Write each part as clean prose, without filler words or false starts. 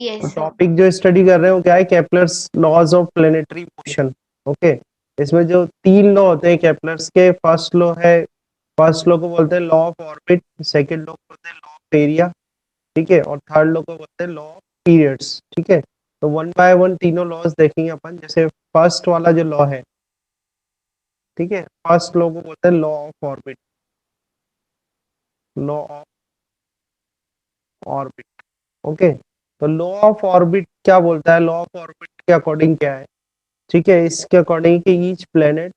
Yes तो sir. Topic जो study कर रहे हो क्या है, Kepler's laws of planetary motion. Okay, इसमें जो तीन लॉ होते हैं केपलर्स के, फर्स्ट लॉ को बोलते हैं law of orbit, second law को बोलते हैं लॉ ऑफ एरिया, ठीक है, और थर्ड लॉ को बोलते हैं लॉ ऑफ पीरियड्स। ठीक है, तो वन बाय वन तीनों लॉज देखेंगे अपन। जैसे फर्स्ट वाला जो लॉ है, ठीक है, फर्स्ट लॉ को बोलते हैं law of orbit, law of orbit. Okay, तो लॉ ऑफ ऑर्बिट क्या बोलता है, लॉ ऑफ ऑर्बिट के अकॉर्डिंग क्या है, ठीक है, इसके अकॉर्डिंग कि each planet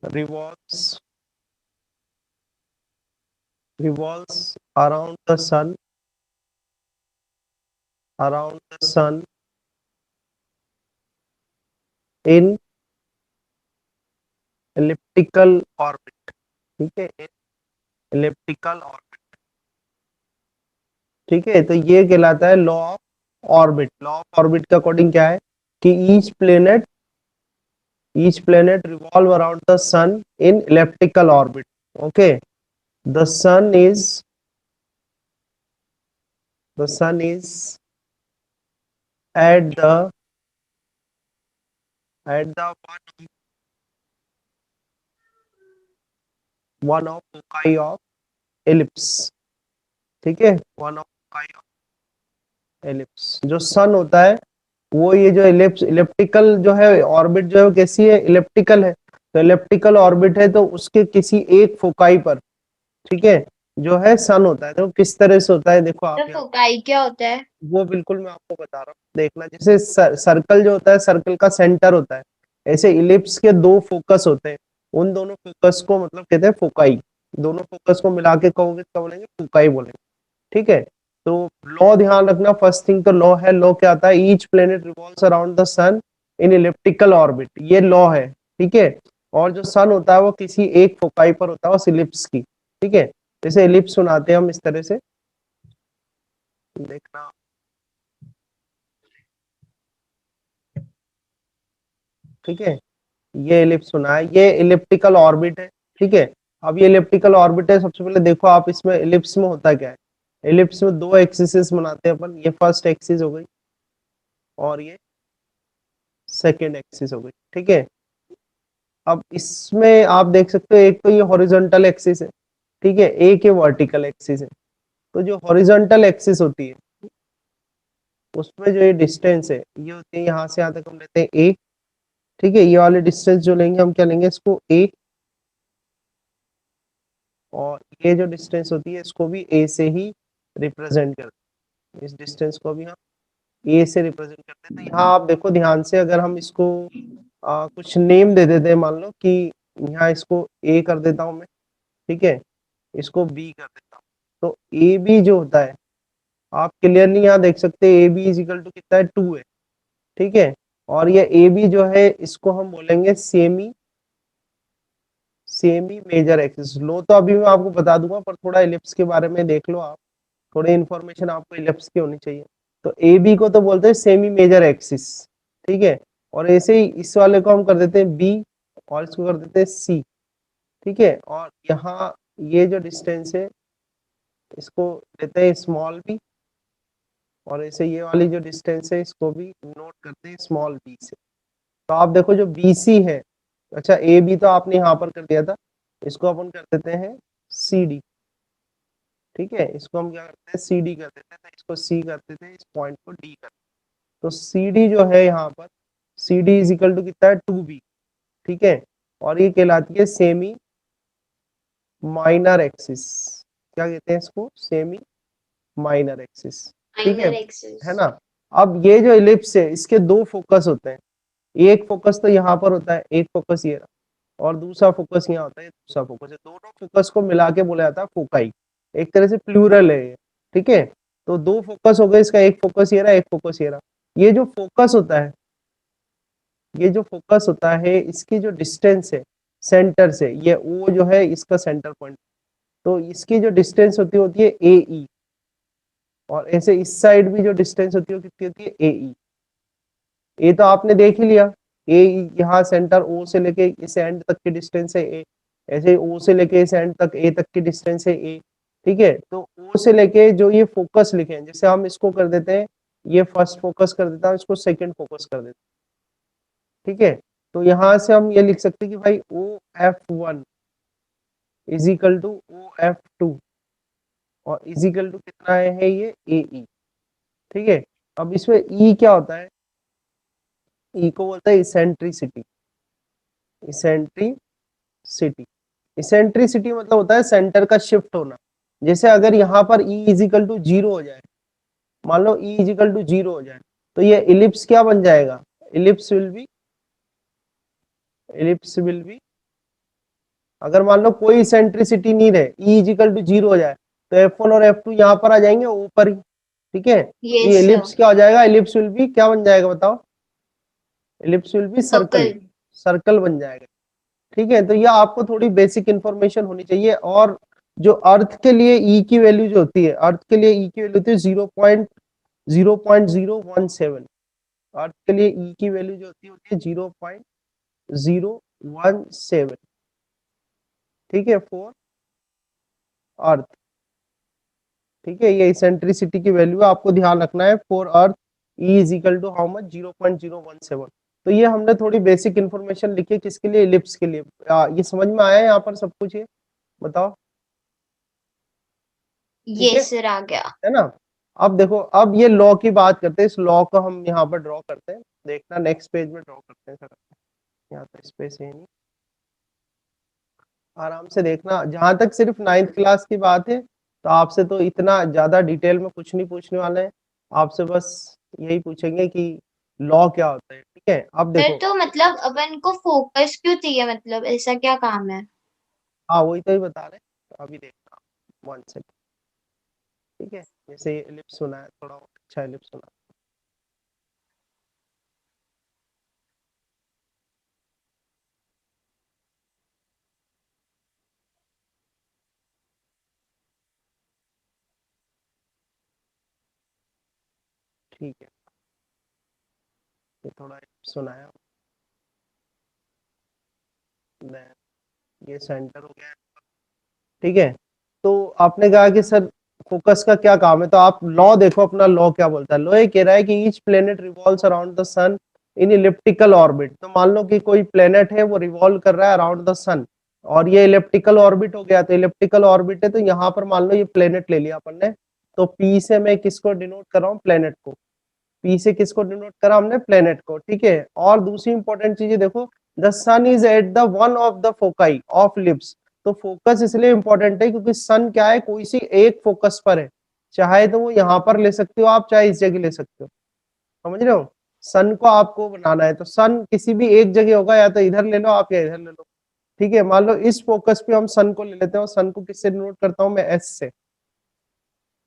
revolves revolves around the sun in elliptical orbit। ठीक है, elliptical orbit। ठीक है, तो ये कहलाता है law of orbit. Law of orbit के अकॉर्डिंग क्या है कि each planet revolve around the sun in elliptical orbit। Okay, the sun is the sun is at the one of foci of ellipse। ठीक है, वन ऑफ फोci of ellipse। जो सन होता है वो, ये जो इलेप्टिकल जो है ऑर्बिट जो है वो कैसी है, इलेप्टिकल है। तो इलेप्टिकल ऑर्बिट है तो उसके किसी एक फोकाई पर, ठीक है, जो है सन होता है। तो किस तरह से होता है देखो आप तो यहाँ, फोकाई क्या होता है? वो बिल्कुल मैं आपको बता रहा हूँ, देखना। जैसे सर्कल जो होता है, सर्कल का सेंटर होता है, ऐसे इलिप्स के दो फोकस होते हैं, उन दोनों फोकस को मतलब कहते हैं फोकाई। दोनों फोकस को मिला के कहोगे क्या बोलेंगे, फोकाई बोलेंगे। ठीक है, तो लॉ ध्यान रखना, फर्स्ट थिंग तो लॉ है, लॉ क्या आता है, each planet revolves around the sun in elliptical orbit, ये लॉ है। ठीक है, और जो सन होता है वो किसी एक फोकाई पर होता है उस इलिप्स की। ठीक है, जैसे इलिप्स सुनाते हैं हम इस तरह से, देखना। ठीक है, ये इलिप्स सुना है, ये इलिप्टिकल ऑर्बिट है। ठीक है, अब ये इलिप्टिकल ऑर्बिट है, सबसे पहले देखो आप इसमें इलिप्स में होता क्या है। इलिप्स में दो एक्सिस बनाते हैं अपन, ये फर्स्ट एक्सिस हो गई और ये सेकेंड एक्सिस हो गई। ठीक है, अब इसमें आप देख सकते हो, एक तो ये हॉरिजॉन्टल एक्सिस है, ठीक है, एक ये वर्टिकल एक्सिस है। तो जो हॉरिजॉन्टल एक्सिस होती है उसमें जो ये डिस्टेंस है ये होती है, यहाँ से यहाँ तक हम लेते हैं ए। ठीक है, ये वाले डिस्टेंस जो लेंगे हम क्या लेंगे, इसको ए, और ये जो डिस्टेंस होती है इसको भी ए से ही रिप्रेजेंट करते हैं। इस डिस्टेंस को भी हम ए से रिप्रेजेंट करते हैं। तो यहाँ आप देखो ध्यान से, अगर हम इसको कुछ नेम दे देते हैं, मान लो कि यहाँ इसको ए कर देता हूँ मैं, ठीक है, इसको बी कर देता हूँ, तो ए बी जो होता है आप क्लियरली यहाँ देख सकते हैं, A B is equal to कितना है, 2 है। ठीक है, और ये ए बी जो है इसको हम बोलेंगे सेमी मेजर एक्सिस। लो तो अभी मैं आपको बता दूंगा, पर थोड़ा इलिप्स के बारे में देख लो आप, थोड़ी इन्फॉर्मेशन आपको इलिप्स की होनी चाहिए। तो ए बी को तो बोलते हैं सेमी मेजर एक्सिस। ठीक है, और ऐसे ही इस वाले को हम कर देते हैं बी, और इसको कर देते हैं सी। ठीक है, और यहाँ ये जो डिस्टेंस है इसको लेते हैं स्मॉल बी, और ऐसे ये वाली जो डिस्टेंस है इसको भी नोट करते हैं स्मॉल बी से। तो आप देखो जो बी सी है, अच्छा ए बी तो आपने यहाँ पर कर दिया था, इसको अपन कर देते हैं सी डी। ठीक है, इसको हम क्या करते हैं, सी डी कर देते हैं, इसको सी कर देते हैं, इस पॉइंट को डी कर। तो सी डी जो है यहाँ पर, C D is equal to कितना है, 2b। ठीक है, और ये कहलाती है सेमी माइनर एक्सिस। क्या कहते हैं इसको, सेमी माइनर एक्सिस। ठीक माइनर है एक्सिस। ना। अब ये जो इलिप्स है इसके दो फोकस होते हैं, एक फोकस तो यहाँ पर होता है, एक फोकस ये रहा, और दूसरा फोकस यहाँ होता है, दूसरा फोकस है। दोनों फोकस को मिला के बोला जाता है फोकाई, एक तरह से प्लूरल है ये। ठीक है, तो दो फोकस हो गए, इसका एक फोकस ये रहा, एक फोकस ये रहा। ये जो फोकस होता है, ये जो फोकस होता है इसकी जो डिस्टेंस है सेंटर से, ये वो जो है इसका सेंटर पॉइंट, तो इसकी जो डिस्टेंस होती है ए ई, और ऐसे इस साइड भी जो डिस्टेंस होती है वो कितनी होती है, ए ई। ए तो आपने देख ही लिया, ए यहाँ सेंटर ओ से लेके इस एंड तक की डिस्टेंस है ए। ऐसे ओ से लेके इस एंड तक ए तक की डिस्टेंस है ए, ठीक है। तो ओ से लेके जो ये फोकस लिखे हैं, जैसे हम इसको कर देते हैं, ये फर्स्ट फोकस कर देता हूँ, इसको सेकंड फोकस कर देता हूँ, ठीक है। तो यहाँ से हम ये लिख सकते हैं कि भाई O F one is equal to O F two और इज इक्वल टू कितना है ये ए ई, ठीक है। अब इसमें ई क्या होता है, ई को बोलता है इसेंट्रिसिटी। इसेंट्रिसिटी, इसेंट्रिसिटी मतलब होता है सेंटर का शिफ्ट होना। जैसे अगर यहाँ पर ई इजिकल टू जीरो हो जाए, मान लो ई इजिकल टू जीरो हो जाए, तो ये इलिप्स क्या बन जाएगा, इलिप्स विल बी अगर मान लो कोई इसेंट्रिसिटी नहीं रहे, ई इजिकल टू जीरो हो जाए, तो F1 और F2 यहाँ पर आ जाएंगे ऊपर ही, ठीक है। तो ये यस सर। इलिप्स क्या हो जाएगा, इलिप्स विल बी क्या बन जाएगा बताओ, ellipse will be circle, circle. Circle बन जाएगा, ठीक है। तो ये आपको थोड़ी बेसिक इंफॉर्मेशन होनी चाहिए। और जो अर्थ के लिए ई की वैल्यू जो होती है, अर्थ के लिए ई की वैल्यू होती है 0.017, अर्थ के लिए ई की वैल्यू जो होती है 0.017, ठीक है, फॉर अर्थ, ठीक है। ये इसेंट्रिसिटी की वैल्यू आपको ध्यान रखना है for Earth, E is equal to how much 0.017। तो ये हमने थोड़ी बेसिक इंफॉर्मेशन लिखी है किसके लिए, इलिप्स के लिए। ये समझ में आया है यहाँ पर सब कुछ, ये बताओ, ठीक यस सर, आ गया। है ना। अब देखो, अब ये लॉ की बात करते हैं, इस लॉ को हम यहाँ पर ड्रॉ करते हैं, देखना नेक्स्ट पेज में ड्रॉ करते हैं सर, यहाँ तो स्पेस है नहीं, आराम से देखना। जहां तक सिर्फ 9th क्लास की बात है, तो आपसे तो इतना ज्यादा डिटेल में कुछ नहीं पूछने वाले हैं, आपसे बस यही पूछेंगे कि लॉ क्या होता है, ठीक है। अब सर देखो, तो मतलब अपन को फोकस क्यों चाहिए, मतलब ऐसा क्या काम है? हाँ वही तो ही बता रहे हैं, तो अभी देखना 1 सेकंड, ठीक है। जैसे ये एलिप्स सुना है, थोड़ा और अच्छा एलिप्स सुना, ठीक है। ये थोड़ा ellipse सुनाया, ये सेंटर हो गया, ठीक है। तो आपने कहा कि सर फोकस का क्या काम है, तो आप लॉ देखो, अपना लॉ क्या बोलता है। लॉ ये कह रहा है कि each planet revolves around the sun in elliptical orbit. तो मान लो कि कोई प्लेनेट है वो रिवॉल्व कर रहा है अराउंड द सन, और ये इलिप्टिकल ऑर्बिट हो गया, तो इलिप्टिकल ऑर्बिट है, तो यहाँ पर मान लो ये प्लेनेट ले लिया अपन ने, तो पी से मैं किसको डिनोट कर रहा हूँ, प्लेनेट को। पी से किसको डिनोट करा हमने, प्लेनेट को, ठीक है। और दूसरी इंपॉर्टेंट चीज देखो, the sun is at the one of the foci of ellipse. तो फोकस इसलिए इंपॉर्टेंट है क्योंकि सन क्या है, कोई सी एक फोकस पर है, चाहे तो वो यहाँ पर ले सकते हो आप, चाहे इस जगह ले सकते हो, समझ रहे हो। सन को आपको बनाना है, तो सन किसी भी एक जगह होगा, या तो इधर ले लो आप, या इधर ले लो, ठीक है। मान लो इस फोकस पे हम सन को ले लेते हैं, और सन को किससे डिनोट करता हूँ मैं, एस से,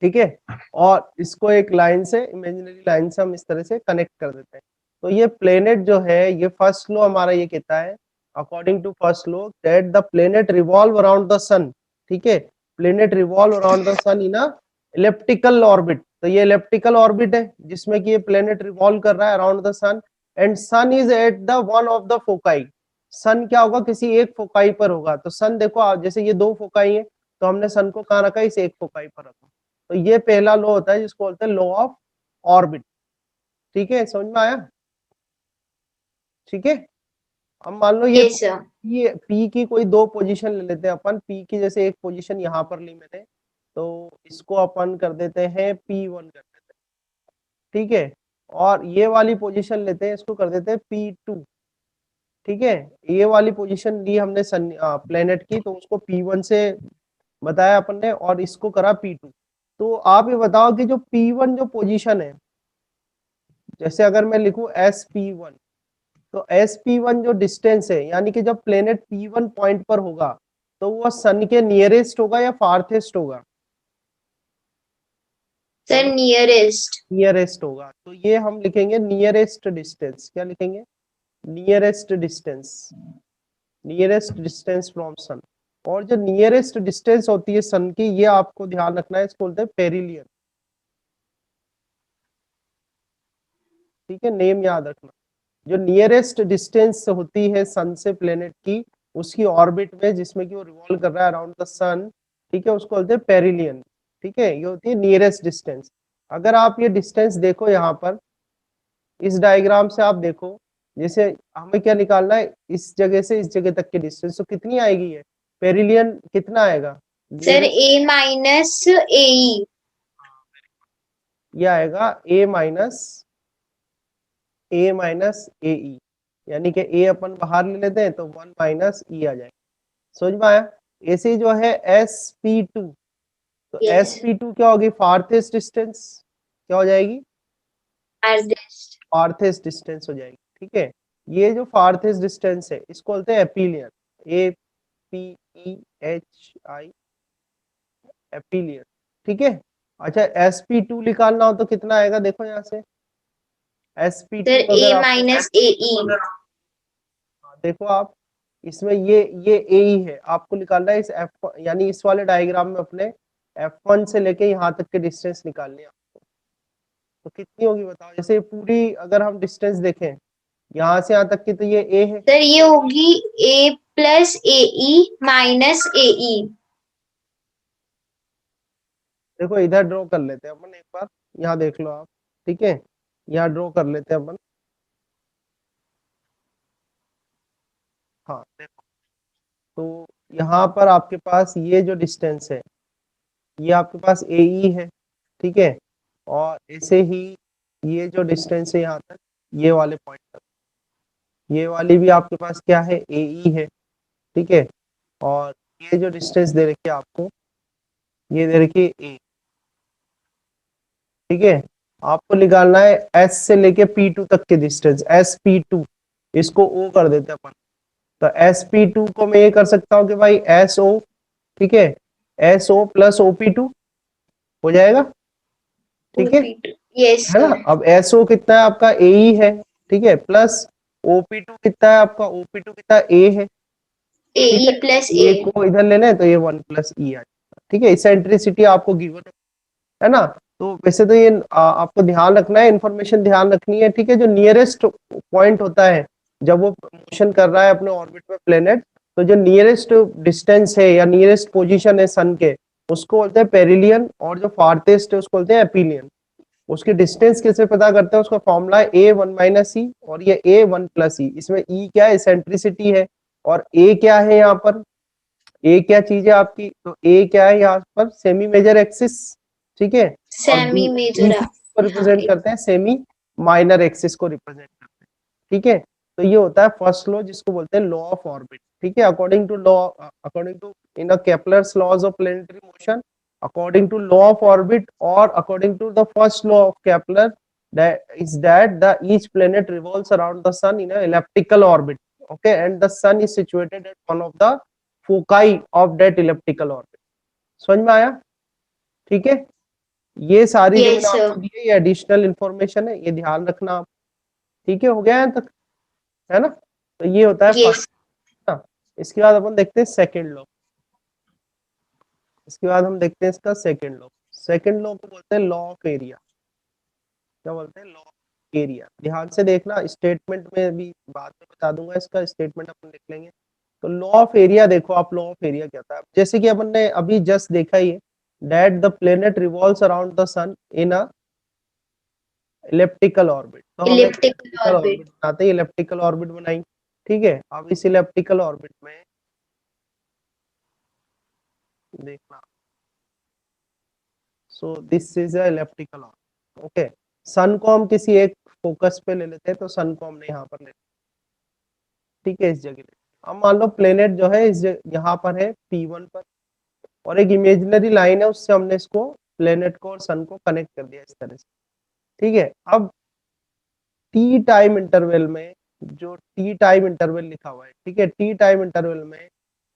ठीक है। और इसको एक लाइन से, इमेजिनरी लाइन से हम इस तरह से कनेक्ट कर देते हैं। तो ये प्लेनेट जो है, ये फर्स्ट लॉ हमारा ये कहता है, according to first law, that the planet revolve around the sun, ठीक है। Planet revolve around the sun in a elliptical orbit. तो ये इलिप्टिकल ऑर्बिट है जिसमें कि ये प्लेनेट रिवॉल्व कर रहा है around the sun, and sun is at the one of the foci. Sun क्या होगा, किसी एक फोकाई पर होगा। तो सन देखो आप, जैसे ये दो फोकाई है, तो हमने सन को कहाँ रखा, इस एक फोकाई पर रखा। तो ये पहला लॉ होता है जिसको बोलते हैं लॉ ऑफ ऑर्बिट, ठीक है, समझ में आया, ठीक है। अब मान लो यस सर। ये पी की कोई दो पोजीशन ले लेते हैं अपन, पी की जैसे एक पोजीशन यहाँ पर ली मैंने, तो इसको अपन कर देते हैं P1 कर देते हैं, ठीक है। और ये वाली पोजीशन लेते हैं, इसको कर देते हैं P2, ठीक है। ये वाली पोजीशन ली हमने सन प्लेनेट की, तो उसको P1 से बताया अपन ने, और इसको करा P2। तो आप ये बताओ कि जो P1 जो पोजीशन है, जैसे अगर मैं लिखूं SP1, तो SP1 जो डिस्टेंस है, यानी कि जब प्लेनेट P1 पॉइंट पर होगा, तो वो सन के नियरेस्ट होगा या फार्थेस्ट होगा, सर नियरेस्ट। नियरेस्ट होगा। तो ये हम लिखेंगे नियरेस्ट डिस्टेंस, क्या लिखेंगे, nearest distance, nearest distance from sun. और जो नियरेस्ट डिस्टेंस होती है सन की, ये आपको ध्यान रखना है, इसको बोलते हैं पेरिलियन, ठीक है, नेम याद रखना। जो नियरेस्ट डिस्टेंस होती है सन से प्लेनेट की, उसकी ऑर्बिट में जिसमें कि वो रिवॉल्व कर रहा है अराउंड द सन, ठीक है, उसको बोलते हैं पेरिलियन। ठीक है, ये होती है नियरेस्ट डिस्टेंस। अगर आप ये डिस्टेंस देखो यहाँ पर इस डायग्राम से आप देखो, जैसे हमें क्या निकालना है, इस जगह से इस जगह तक की डिस्टेंस, तो कितनी आएगी ये पेरिलियन, कितना आएगा सर नियरेस्ट? ए माइनस ए ई। ये आएगा ए माइनस ए ई, यानी कि ए अपन बाहर ले लेते हैं तो 1 माइनस ई आ जाएगा। समझ में आया? ऐसे ही जो है sp2, तो यस sp2 क्या होगी, फार्थेस्ट डिस्टेंस क्या हो जाएगी, फारदेस्ट। फार्थेस्ट डिस्टेंस हो जाएगी। ठीक है, ये जो फार्थेस्ट डिस्टेंस है इसको बोलते हैं एपिलियन, A P E H I, एपिलियन। ठीक है, अच्छा sp2 निकालना हो तो कितना आएगा, देखो यहाँ से sp2 सर ए अगर आपको माइनस ए ई। देखो आप इसमें ये ए ही है, आपको निकालना है इस एफ, यानी इस वाले डायग्राम में अपने f1 से लेके यहाँ तक के डिस्टेंस निकालनी है आपको। तो कितनी होगी बताओ, जैसे पूरी अगर हम डिस्टेंस देखें यहाँ से यहाँ तक की, तो ये ए है। सर ये होगी ए प्लस ए ई माइनस ए ई। देखो इधर ड्रॉ कर लेते हैं अपन एक बार, यहाँ देख लो आप। ठीक है, यहाँ ड्रॉ कर लेते हैं अपन। हाँ देखो, तो यहाँ पर आपके पास ये जो डिस्टेंस है ये आपके पास ए ई है। ठीक है, और ऐसे ही ये जो डिस्टेंस है यहाँ तक, ये वाले पॉइंट तक, ये वाली भी आपके पास क्या है, ए ई है। ठीक है, और ये जो डिस्टेंस दे रखी है आपको, ये दे रखी है ए। ठीक है, आपको निकालना है एस से लेके पी टू तक की डिस्टेंस, एस पी टू, इसको ओ कर देते हैं अपन। तो एस पी टू को मैं ये कर सकता हूँ कि भाई एस ओ, ठीक है, S O plus O P two हो जाएगा। ठीक यस है ना? सर। अब एस ओ कितना है आपका, ए ई है। ठीक है, प्लस ओ पी टू कितना है आपका, ओ पी टू कितना ए है। ए ठीक ई है, प्लस ए। ए को इधर लेना है तो ये 1 प्लस ई आ जाएगा। ठीक है, इसेंट्रिसिटी आपको गिवन है ना। तो वैसे तो ये आपको ध्यान रखना है, इंफॉर्मेशन ध्यान रखनी है। ठीक है, जो नियरेस्ट पॉइंट होता है जब वो मोशन कर रहा है अपने ऑर्बिट में प्लेनेट, तो जो नियरेस्ट डिस्टेंस है या नियरेस्ट पोजीशन है सन के, उसको बोलते हैं पेरिलियन, और जो फार्थेस्ट है उसको बोलते हैं एपिलियन। उसकी डिस्टेंस कैसे पता करते हैं, उसका फॉर्मूला है ए वन माइनस ई और ये ए वन प्लस ई। इसमें ई क्या है, इसेंट्रिसिटी है, और ए क्या है यहाँ पर, ए क्या चीज है आपकी, तो ए क्या है यहाँ पर, सेमी मेजर एक्सिस। ठीक है, और सेमी बी मेजर। को हाँ रिप्रेजेंट करते हैं, सेमी माइनर एक्सिस को रिप्रेजेंट करते हैं। ठीक है, तो ये होता है फर्स्ट लॉ जिसको बोलते हैं लॉ ऑफ ऑर्बिट। ठीक है, according to in a Kepler's laws of planetary motion, according to law of orbit, or according to the first law of Kepler, that is that the each planet revolves around the sun in a elliptical orbit. Okay, and the sun is situated at one of the foci of that elliptical orbit. समझ में आया? ठीक है, ये सारी जो मैंने yes आपको सर। दी है ये एडिशनल इंफॉर्मेशन है, ये ध्यान रखना आप। ठीक है, हो गया यहाँ तक, है ना? तो ये होता है यस। फर्स्ट ना। इसके बाद अपन देखते हैं सेकंड लॉ। इसके बाद हम देखते हैं इसका सेकंड लॉ। सेकंड लॉ को बोलते हैं लॉ ऑफ एरिया। क्या बोलते हैं, लॉ ऑफ एरिया। ध्यान से देखना, स्टेटमेंट में भी बाद में बता दूंगा, इसका स्टेटमेंट अपन देख लेंगे। तो लॉ ऑफ एरिया देखो आप, लॉ ऑफ एरिया क्या था, जैसे कि अपन ने अभी जस्ट देखा ही है, that the planet revolves around the sun in a elliptical orbit. तो हम एक इलिप्टिकल इलेप्टिकल ऑर्बिट। ऑर्बिट बनाते हैं, इलेप्टिकल ऑर्बिट बनाई। ठीक है, अब इस इलेप्टिकल ऑर्बिट में देखना, so this is a elliptical orbit. Okay, sun को हम किसी एक फोकस पे ले लेते हैं, तो सन को हमने यहाँ पर ले, ठीक है, इस जगह ले। अब मान लो प्लेनेट जो है इस यहाँ पर है P1 पर, और एक इमेजिनरी लाइन है उससे हमने इसको प्लेनेट को और सन को कनेक्ट कर दिया इस तरह से। ठीक है, अब टी टाइम इंटरवल में, जो टी टाइम इंटरवल लिखा हुआ है, ठीक है, टी टाइम इंटरवल में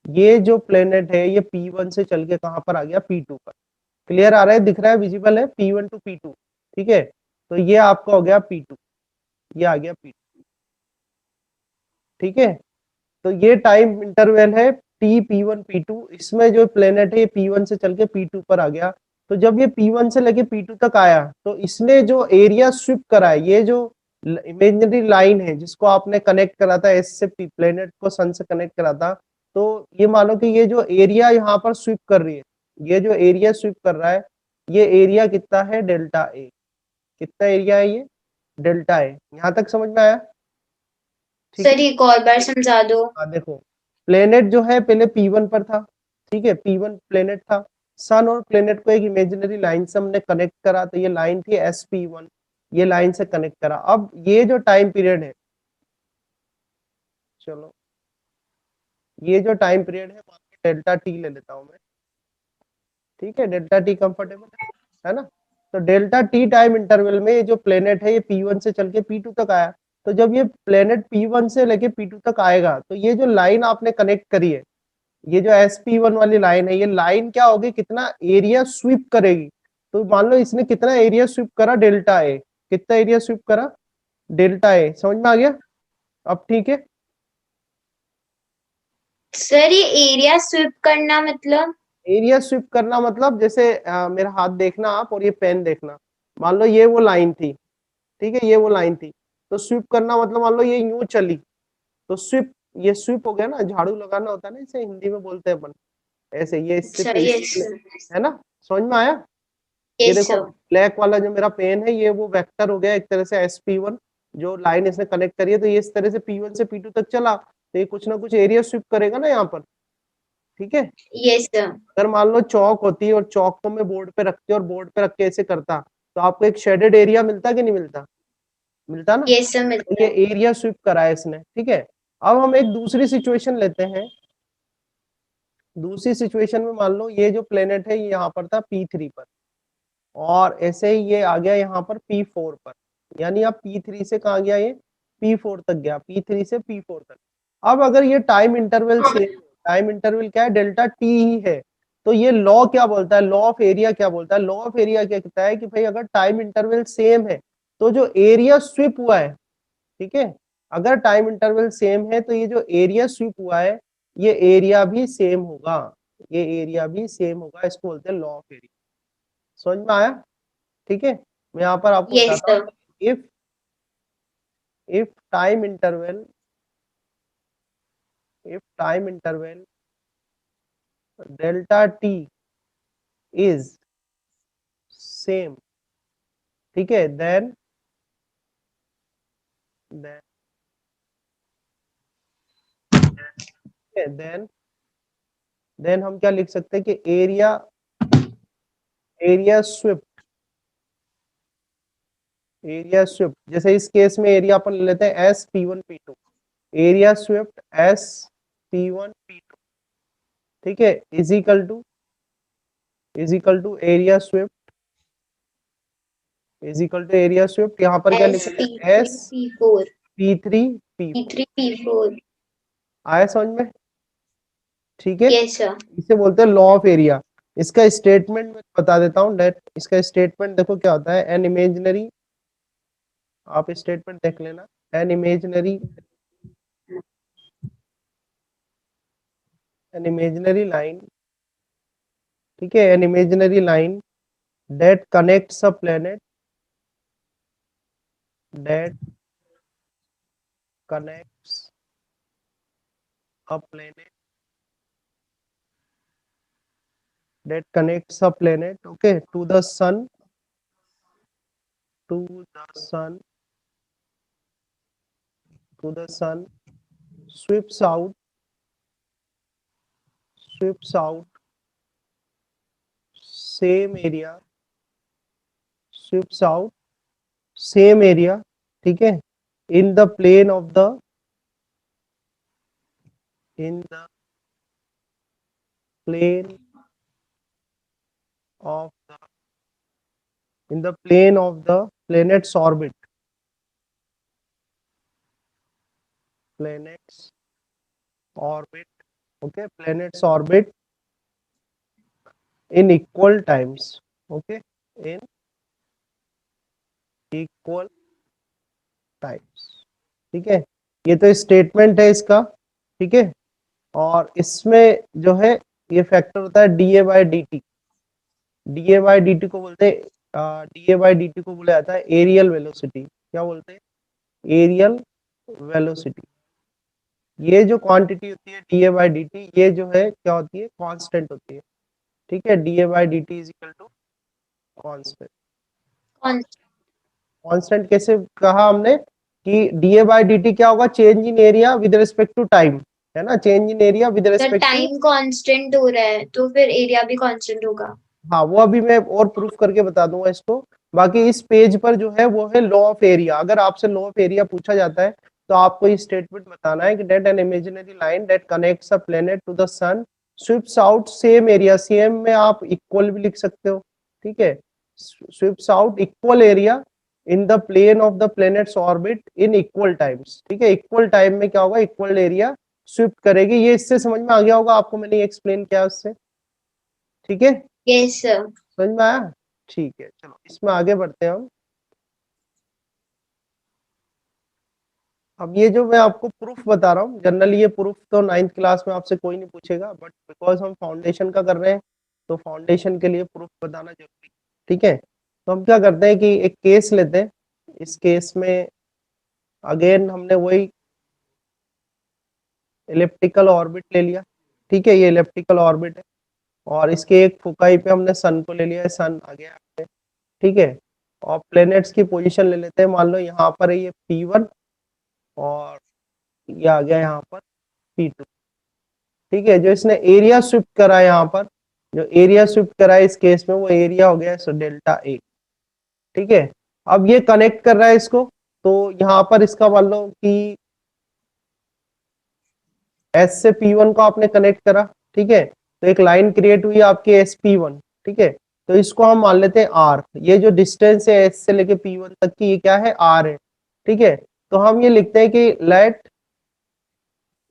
ये जो प्लेनेट है ये P1 से चल के कहाँ पर आ गया, P2 पर। क्लियर आ रहा है, दिख रहा है, विजिबल है, P1 टू P2। ठीक है, तो ये आपका हो गया P2, ये आ गया P2। ठीक है, तो ये टाइम इंटरवल है टी P1 P2, इसमें जो प्लेनेट है ये P1 से चल के P2 पर आ गया। तो जब ये P1 से लेके P2 तक आया, तो इसने जो एरिया स्विप करा है, ये जो इमेजिनरी लाइन है जिसको आपने कनेक्ट करा था एस से पी, प्लेनेट को सन से कनेक्ट करा था, तो ये मानो कि ये जो एरिया यहाँ पर स्वीप कर रही है, ये जो एरिया स्वीप कर रहा है, ये एरिया कितना है, डेल्टा ए। कितना एरिया है ये, डेल्टा ए। यहाँ तक समझ में आया? ठीक है। सर एक और बार समझा दो। हाँ देखो, प्लेनेट जो है पहले P1 पर था, ठीक है, P1 प्लेनेट था। सन और प्लेनेट को एक इमेजिनरी लाइन से हमने कनेक्ट करा, तो ये लाइन थी SP1, ये लाइन से कनेक्ट करा। अब ये जो टाइम पीरियड है, चलो ये जो टाइम पीरियड है डेल्टा टी ले लेता हूं मैं, ठीक है, डेल्टा टी कंफर्टेबल है ना। तो डेल्टा टी टाइम इंटरवल में ये जो प्लेनेट है ये P1 से चल के P2 तक आया। तो जब ये प्लेनेट P1 से लेके P2 तक आएगा, तो ये जो लाइन आपने कनेक्ट करी है, ये जो SP1 वाली लाइन है, ये लाइन क्या होगी, कितना एरिया स्वीप करेगी। तो मान लो इसने कितना एरिया स्वीप करा, डेल्टा ए। कितना एरिया स्वीप करा, डेल्टा ए। समझ में आ गया? अब ठीक है। सर ये एरिया स्विप करना मतलब? एरिया स्वीप करना मतलब जैसे मेरा हाथ देखना आप और ये पेन देखना, मान लो ये वो लाइन थी, ठीक है, ये वो लाइन थी। तो स्वीप करना मतलब मान लो ये यूं चली, तो स्वीप, ये स्वीप हो गया ना, झाड़ू लगाना होता है ना, इसे हिंदी में बोलते हैं अपन, ऐसे ये इससे अच्छा यस पेंसिल है ना। समझ में आया? ये यस देखो सर। ब्लैक वाला जो मेरा पेन है, ये वो वेक्टर हो गया एक तरह से SP1, जो लाइन इसने कनेक्ट करी है, तो ये इस तरह से P1 से P2 तक चला, तो ये कुछ ना कुछ एरिया स्वीप करेगा ना यहाँ पर, ठीक है। Yes sir. अगर मान लो चौक होती और चौक को मैं बोर्ड पे रखती और बोर्ड पे रख के ऐसे करता, तो आपको एक शेडेड एरिया मिलता कि नहीं मिलता? मिलता ना। यस सर तो मिलता ये है। एरिया स्वीप करा है इसने, ठीक है। अब हम एक दूसरी सिचुएशन लेते हैं। दूसरी सिचुएशन में मान लो ये जो प्लेनेट है ये यहाँ पर था P3 पर, और ऐसे ही ये आ गया यहाँ पर P4 पर, यानी अब P3 से कहा गया, ये P4 तक गया, P3 से P4 तक। अब अगर ये टाइम इंटरवल से, टाइम इंटरवल क्या है, डेल्टा टी ही है, तो ये लॉ क्या बोलता है, लॉ ऑफ एरिया क्या बोलता है, लॉ ऑफ एरिया क्या कहता है कि भाई अगर टाइम इंटरवल सेम है तो जो एरिया स्वीप हुआ है, ठीक है, अगर टाइम इंटरवल सेम है तो ये जो एरिया स्वीप हुआ है ये एरिया भी सेम होगा, ये एरिया भी सेम होगा, इसको बोलते हैं लॉ ऑफ एरिया। समझ में आया? ठीक है। मैं यहाँ पर आपको यस बताता सर। हूँ, if time interval, if time interval delta t is same, ठीक है, then then हम क्या लिख सकते हैं कि एरिया स्विफ्ट, एरिया स्विफ्ट, जैसे इस केस में एरिया अपन ले लेते हैं SP1P2, एरिया स्विफ्ट SP1P2, ठीक है, is equal to area swept, is equal to area swept, यहाँ पर क्या एस लिखेंगे, P three S P four P3 P P4। Three P four आया समझ में? ठीक है। Yes sir. इसे बोलते हैं लॉ ऑफ एरिया। इसका स्टेटमेंट मैं बता देता हूँ, डेट इसका स्टेटमेंट देखो क्या होता है, एन इमेजिनरी, आप स्टेटमेंट देख लेना, an imaginary, an imaginary line, ठीक है, an imaginary line that connects a planet, that connects a planet, that connects a planet, okay, to the sun, to the sun, to the sun, sweeps out, sweeps out same area, sweeps out same area, ठीक है, in the plane of the, in the plane of the, in the plane of the planet's orbit, planet's orbit, okay, planet's orbit in equal times, okay, in equal times, ठीक है। ये तो statement है इसका, ठीक है, और इसमें जो है ये फैक्टर होता है D A by D T, D A by D T को बोलते हैं, D A by D T को बोला जाता है एरियल वेलोसिटी, क्या बोलते हैं, एरियल वेलोसिटी। ये जो क्वांटिटी होती है D A by D T, ये जो है क्या होती है, कांस्टेंट होती है। ठीक है, D A by D T is equal to constant. कौन कांस्टेंट कैसे कहा हमने कि D A by D T क्या होगा, change in area with respect to time, है ना, change in area with sir respect to. Time constant हो रहा है तो फिर एरिया भी कांस्टेंट होगा। हाँ, वो अभी मैं और प्रूफ करके बता दूंगा इसको। बाकी इस पेज पर जो है वो है लॉ ऑफ एरिया। अगर आपसे लॉ ऑफ एरिया पूछा जाता है तो आपको ये स्टेटमेंट बताना है कि that an imaginary line that connects a planet to the sun sweeps out same area, same में आप इक्वल भी लिख सकते हो, ठीक है, sweeps out equal area in the plane of the planet's orbit in equal times. ठीक है, इक्वल टाइम में क्या होगा, इक्वल एरिया स्विफ्ट करेगी। ये इससे समझ में आ गया होगा आपको, मैंने एक्सप्लेन किया उससे। ठीक है, यस सर। समझ में आया? ठीक है, चलो इसमें आगे बढ़ते हैं हम। अब ये जो मैं आपको प्रूफ बता रहा हूँ, जनरली ये प्रूफ तो 9th क्लास में आपसे कोई नहीं पूछेगा, बट बिकॉज हम फाउंडेशन का कर रहे हैं तो फाउंडेशन के लिए प्रूफ बताना जरूरी है। ठीक है, तो हम क्या करते हैं कि एक केस लेते हैं। इस केस में अगेन हमने वही इलेप्टिकल ऑर्बिट ले लिया। ठीक है, ये इलेप्टिकल ऑर्बिट है और इसके एक फोकाई पे हमने सन को ले लिया है, सन आ गया यहाँ पे। ठीक है, और प्लेनेट्स की पोजीशन ले लेते हैं। मान लो यहाँ पर है ये P1 और ये आ गया यहाँ पर P2। ठीक है, जो इसने एरिया शिफ्ट करा है यहाँ पर, जो एरिया शिफ्ट करा है इस केस में, वो एरिया हो गया सो डेल्टा ए। ठीक है, अब ये कनेक्ट कर रहा है इसको, तो यहाँ पर इसका मान लो कि एस से P1 को आपने कनेक्ट करा। ठीक है, तो एक लाइन क्रिएट हुई आपकी SP1। ठीक है, तो इसको हम मान लेते हैं R। ये जो डिस्टेंस है एस से लेके P1 तक की, ये क्या है, R है। ठीक है, तो हम ये लिखते हैं कि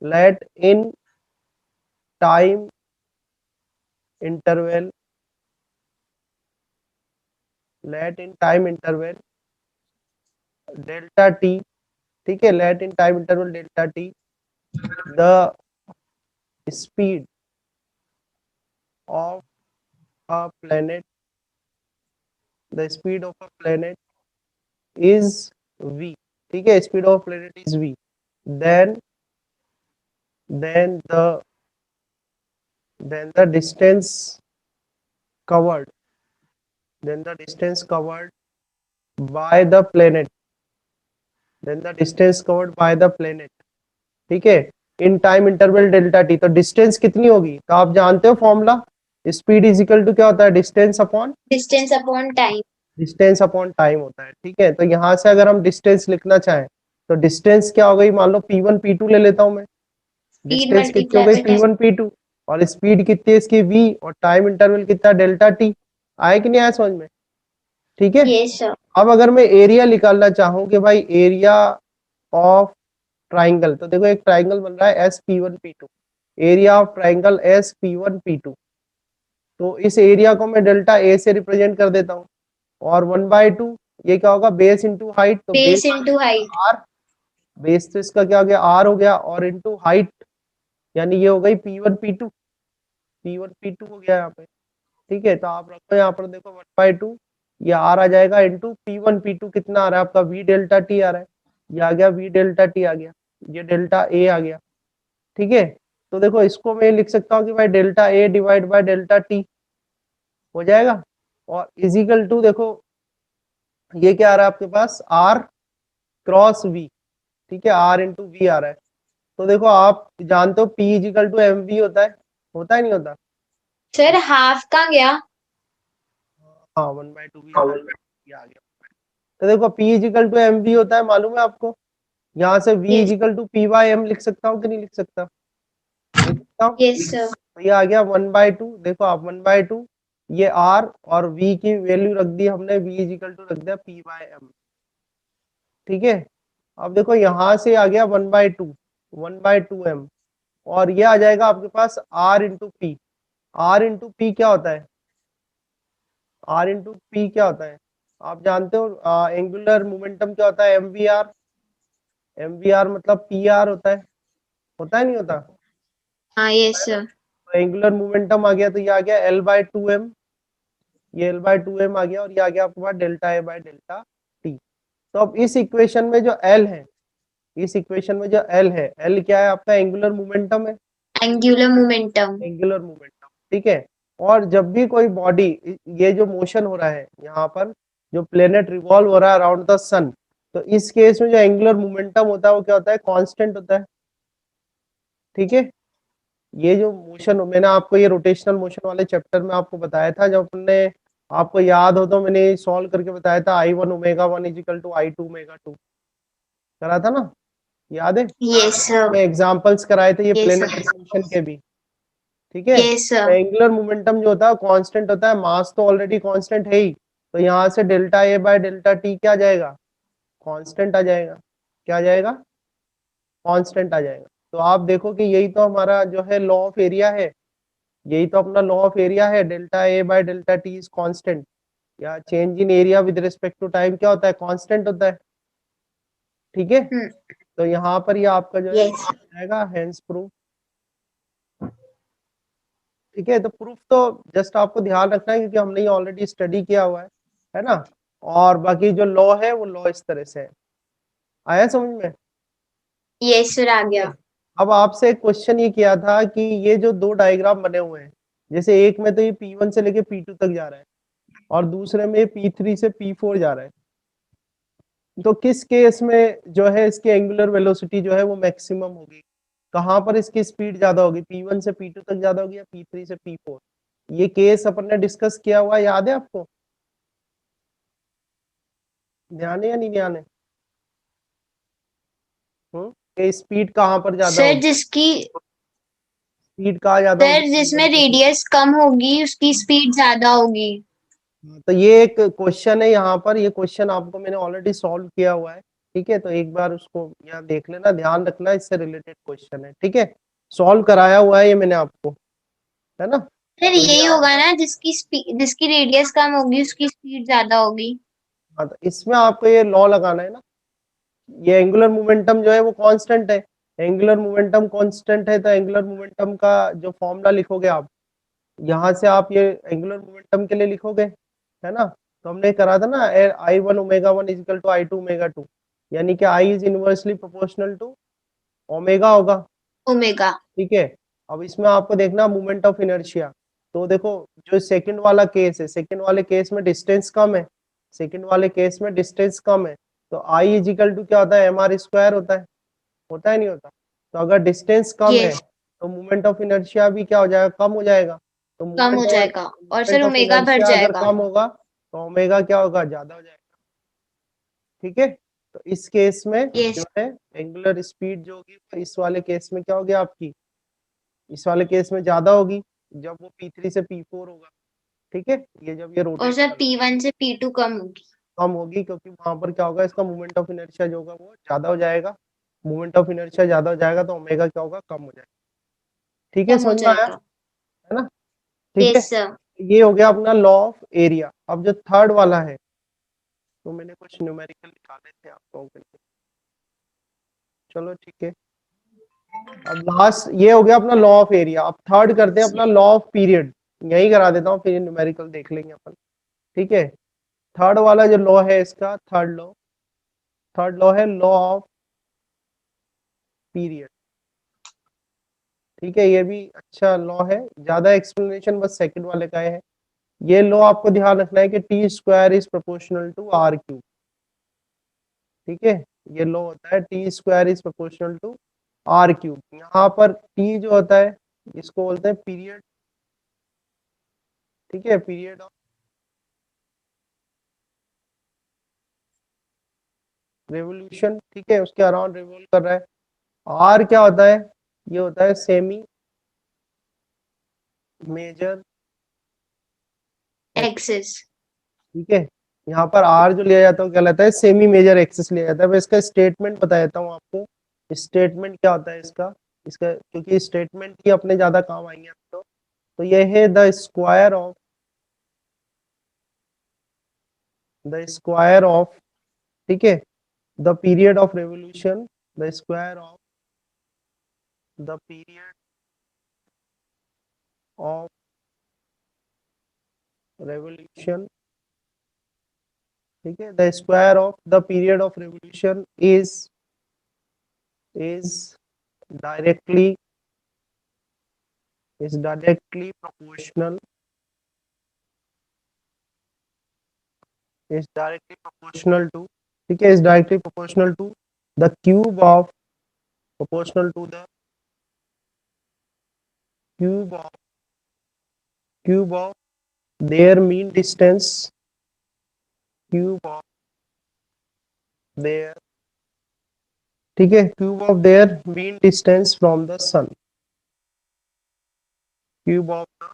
let in time interval, let in time interval delta T. ठीक है, let in time interval delta T the speed of a planet, the speed of a planet is v। ठीक है, speed of planet is v, then then the then the distance covered, then the distance covered by the planet, then the distance covered by the planet। ठीक है, in time interval delta T. तो distance कितनी होगी, तो आप जानते हो formula, speed is equal to क्या होता है, distance upon time. Distance upon time होता है। ठीक है, तो यहाँ से अगर हम डिस्टेंस लिखना चाहें तो डिस्टेंस क्या हो गई, मान लो P1 P2 ले लेता हूं मैं। स्पीड डिस्टेंस कितनी हो मल्टीप्लाई गई, बाय टाइम। P1 P2, और स्पीड कितनी है इसकी v, और टाइम इंटरवल कितना, डेल्टा टी। आया कि नहीं आया समझ में? ठीक है, यस सर। अब अगर मैं एरिया निकालना चाहूं कि भाई एरिया ऑफ ट्राइंगल, तो देखो एक ट्राइंगल बन रहा है SP1P2, area of triangle SP1P2। तो इस एरिया को मैं डेल्टा ए से रिप्रेजेंट कर देता हूँ, और 1/2 ये क्या होगा, बेस इंटू हाइट। तो base into height. Or, base तो इसका क्या हो गया, आर हो गया, और इंटू हाइट, यानी ये हो गई P1P2, P1P2 हो गया यहाँ पे। ठीक है, तो आप रखो यहाँ पर, देखो 1/2 ये आर आ जाएगा इंटू P1P2, कितना आ रहा है आपका, v डेल्टा टी आ रहा है। ये आ गया v डेल्टा टी आ गया, ये डेल्टा ए आ गया। ठीक है, तो देखो इसको मैं लिख सकता हूँ कि भाई delta A divide by delta T हो जाएगा, और इजिकल टू देखो ये क्या आ रहा है आपके पास, आर क्रॉस वी। ठीक है, आर इंटू वी आ रहा है। तो देखो आप जानते हो P is equal to M V होता है नहीं होता? सर हाफ कहाँ गया? हाँ, 1/2 भी आ गया। तो देखो P is equal to M V होता है, मालूम है आपको? यहाँ से V yes. Is equal to P/m लिख सकता हूँ कि नहीं लिख सकता? लिख सकता हूँ। Yes sir. तो ये आ गया 1/2। देखो आप 1/2, ये R और V की वैल्यू रख दी हमने, V इजिकल टू रख दिया P/m। ठीक है, अब देखो यहाँ से आ गया 1/2 m, और ये आ जाएगा आपके पास R into P. R into P क्या होता है, R इंटू पी क्या होता है, आप जानते हो एंगुलर मोमेंटम क्या होता है, एमवीआर। एमवीआर मतलब PR होता है नहीं होता? हाँ यस सर। तो एंगुलर मोमेंटम आ गया, तो ये आ गया L/2m, ये L/2m आ गया, और ये आ गया आपके पास delta A by delta T. तो अब इस इक्वेशन में जो एल है, इस इक्वेशन में जो एल है, एल क्या है आपका? एंगुलर मोमेंटम है, एंगुलर मोमेंटम। एंगुलर मोमेंटम, ठीक है। और जब भी कोई बॉडी, ये जो मोशन हो रहा है यहाँ पर, जो प्लेनेट रिवॉल्व हो रहा है अराउंड द सन, तो इस केस में जो एंगुलर मोमेंटम होता है वो क्या होता है? कांस्टेंट होता है, ठीक है। ये जो मोशन, मैंने आपको ये रोटेशनल मोशन वाले चैप्टर में आपको बताया था, जब अपने, आपको याद हो तो मैंने सॉल्व करके बताया था, I1 omega 1 is equal to I2 omega 2, करा था ना, याद है? Yes sir. मैं एग्जांपल्स कराए थे ये यस प्लेनेटरी सर। मोशन के भी, ठीक है। Yes sir. एंगुलर मोमेंटम जो होता है कांस्टेंट होता है, मास तो ऑलरेडी कांस्टेंट है ही, तो यहाँ से delta A by delta T क्या आ जाएगा? कांस्टेंट आ जाएगा। क्या आ जाएगा? कांस्टेंट आ जाएगा। तो आप देखो कि यही तो हमारा जो है लॉ ऑफ एरिया है, यही तो अपना लॉ ऑफ एरिया है, delta A by delta T is constant, या change in area with respect to time क्या होता है? कांस्टेंट होता है, ठीक है। तो यहाँ पर ये आपका जो है यस। आएगा हेंस प्रूफ, ठीक है। तो प्रूफ तो जस्ट आपको ध्यान रखना है क्योंकि हमने ये ऑलरेडी स्टडी किया हुआ है ना। और बाकी जो लॉ है वो लॉ इस तरह से है, आया समझ में? यस सर आ ठीक गया। है। अब आपसे एक क्वेश्चन ये किया था कि ये जो दो डायग्राम बने हुए हैं, जैसे एक में तो ये P1 से लेके P2 तक जा रहा है और दूसरे में P3 से P4 जा रहा है, तो किस केस में जो है इसकी एंगुलर वेलोसिटी जो है वो मैक्सिमम होगी? कहाँ पर इसकी स्पीड ज्यादा होगी? P1 से P2 तक ज्यादा होगी या P3 से P4? ये केस अपन ने डिस्कस किया हुआ है, याद है आपको? ध्यान है या नहीं ध्यान है? कि स्पीड कहाँ पर ज्यादा सर होगी? जिसकी स्पीड कहाँ ज्यादा होगी? सर जिसमें रेडियस कम होगी उसकी स्पीड ज्यादा होगी। तो ये एक क्वेश्चन है यहाँ पर, ये क्वेश्चन आपको मैंने ऑलरेडी सॉल्व किया हुआ है, ठीक है। तो एक बार उसको यहाँ देख लेना, ध्यान रखना, इससे रिलेटेड क्वेश्चन है, ठीक है। सॉल्व कराया हुआ है ये मैंने आपको, है ना। सर तो ये यही होगा ना, जिसकी रेडियस कम होगी उसकी स्पीड ज्यादा होगी। हाँ, तो इसमें आपको ये लॉ लगाना है ना, ये एंगुलर मोमेंटम जो है वो कांस्टेंट है, एंगुलर मोमेंटम कांस्टेंट है, तो एंगुलर मोमेंटम का जो फॉर्मूला लिखोगे आप, यहाँ से आप ये एंगुलर मोमेंटम के लिए लिखोगे, है ना। तो हमने करा था ना, I1 omega 1 is equal to I2 omega 2, यानी कि I is inversely proportional to omega होगा, ओमेगा। ठीक है। अब इसमें आपको देखना मोमेंट ऑफ इनर्शिया, तो देखो जो सेकंड वाला केस है, सेकंड वाले केस में डिस्टेंस कम है, सेकंड वाले केस में डिस्टेंस कम है, तो आई इज इक्वल टू क्या होता है? mr² होता है नहीं होता? तो अगर डिस्टेंस कम है यस। तो मोमेंट ऑफ इनर्शिया भी क्या हो जाएगा? कम हो जाएगा। तो कम हो जाएगा और सर मोमेंट ऑफ ओमेगा बढ़ इनर्शिया अगर जाएगा। कम होगा तो ओमेगा क्या होगा? ज्यादा हो जाएगा, ठीक है। तो इस केस में यस। जो है एंगुलर स्पीड जो होगी वो इस वाले केस में क्या होगी आपकी? इस वाले केस में ज्यादा होगी, जब वो P3 से P4 होगा, ठीक है। ये जब ये और रोटेट सर कर, P1 से P2 कम होगी। कम होगी क्योंकि वहां पर क्या होगा? इसका मोमेंट ऑफ इनर्शिया जो होगा वो ज्यादा हो जाएगा, मोमेंट ऑफ इनर्शिया ज्यादा हो जाएगा तो ओमेगा क्या होगा? कम हो जाएगा, ठीक है। कम हो समझ में आया, जाएगा। है ना? ठीक है। Yes sir. ये हो गया अपना लॉ ऑफ एरिया। अब जो थर्ड वाला है, तो मैंने कुछ न्यूमेरिकल निकाले थे आप लोगों के लिए, चलो ठीक है। अब लास्ट ये हो गया अपना लॉ ऑफ एरिया। अब थर्ड करते हैं अपना लॉ ऑफ पीरियड, यही करा देता हूँ, फिर न्यूमेरिकल देख लेंगे अपन, ठीक है। थर्ड वाला जो लॉ है इसका, थर्ड लॉ है लॉ ऑफ पीरियड, ठीक है। ये भी अच्छा लॉ है, ज्यादा एक्सप्लेनेशन बस सेकंड वाले का है। ये लॉ आपको ध्यान रखना है कि T² is proportional to R³, ठीक है। ये लॉ होता है T² is proportional to R³। यहाँ पर T जो होता है इसको बोलते हैं पीरियड, ठीक है, पीरियड ऑफ रेवोल्यूशन, ठीक है, उसके अराउंड रिवॉल्व कर रहा है। R क्या होता है? ये होता है सेमी मेजर एक्सिस, एक्सिस। ठीक है। यहाँ पर R जो लिया जाता है वो क्या कहलाता है? सेमी मेजर एक्सिस लिया जाता है। मैं इसका स्टेटमेंट बता देता हूँ आपको, स्टेटमेंट क्या होता है इसका, इसका क्योंकि स्टेटमेंट ही अपने ज्यादा काम आएंगे तो ये है द स्क्वायर ऑफ, ठीक है, the period of revolution, the square of the period of revolution ठीक है, the square of the period of revolution is directly directly proportional to, ठीक है, is directly proportional to the cube of proportional to the cube of their mean distance, cube of their, ठीक है, cube of their mean distance from the sun, cube of the,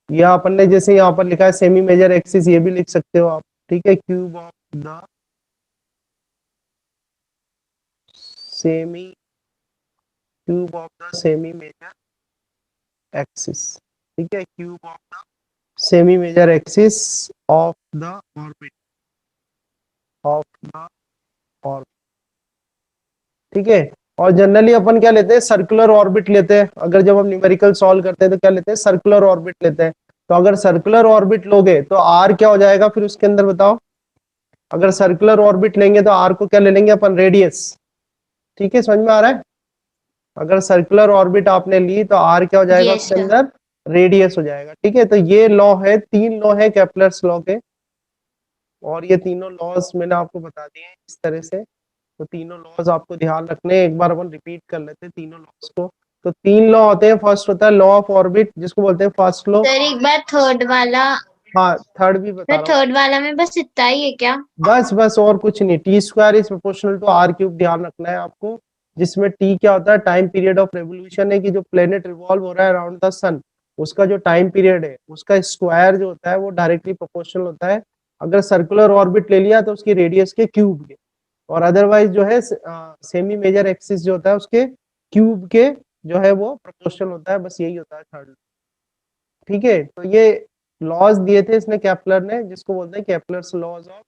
या अपन ने जैसे यहाँ पर लिखा है सेमी मेजर एक्सिस, ये भी लिख सकते हो आप, ठीक है, cube of the semi cube of the semi major axis, ठीक है, cube of the semi major axis of the orbit, of the orbit, ठीक है। और जनरली अपन क्या लेते हैं, सर्कुलर ऑर्बिट लेते हैं, अगर जब हम न्यूमेरिकल सॉल्व करते हैं तो क्या लेते हैं, सर्कुलर ऑर्बिट लेते हैं। तो अगर सर्कुलर ऑर्बिट लोगे तो आर क्या हो जाएगा फिर उसके अंदर, बताओ। अगर सर्कुलर ऑर्बिट लेंगे तो आर को क्या ले लेंगे अपन, रेडियस, ठीक है, समझ में आ रहा है। अगर सर्कुलर ऑर्बिट आपने ली तो आर क्या हो जाएगा Yes, उसके sir. अंदर, रेडियस हो जाएगा, ठीक है। तो ये लॉ है, 3 लॉ है केपलर्स लॉ के, और ये तीनों लॉज मैंने आपको बता दिए हैं इस तरह से। तो तीनों लॉज आपको ध्यान रखने हैं, एक बार अपन रिपीट कर लेते हैं तीनों लॉज को। तो 3 लॉ होते हैं, फर्स्ट होता है लॉ ऑफ ऑर्बिट, जिसको बोलते हैं फर्स्ट लॉ। सर एक बार थर्ड वाला, हाँ, थर्ड भी बता सर रहा हूँ। थर्ड वाला में बस इतना ही है क्या? बस बस और कुछ नहीं, T square is proportional to R cube, ध्यान रखना है आपको। जिसमें टी क्या होता है, टाइम पीरियड ऑफ रेवोल्यूशन है, कि जो प्लेनेट रिवॉल्व हो रहा है अराउंड द सन, उसका जो टाइम पीरियड है उसका स्क्वायर जो होता है वो डायरेक्टली प्रोपोर्शनल होता है, अगर सर्कुलर ऑर्बिट ले लिया तो उसकी रेडियस के क्यूब के, और अदरवाइज जो है सेमी मेजर एक्सिस जो होता है उसके क्यूब के जो है वो प्रोपोर्शनल होता है, बस यही होता है थर्ड। ठीक है, तो ये लॉज दिए थे इसने केपलर ने, जिसको बोलते हैं Kepler's laws of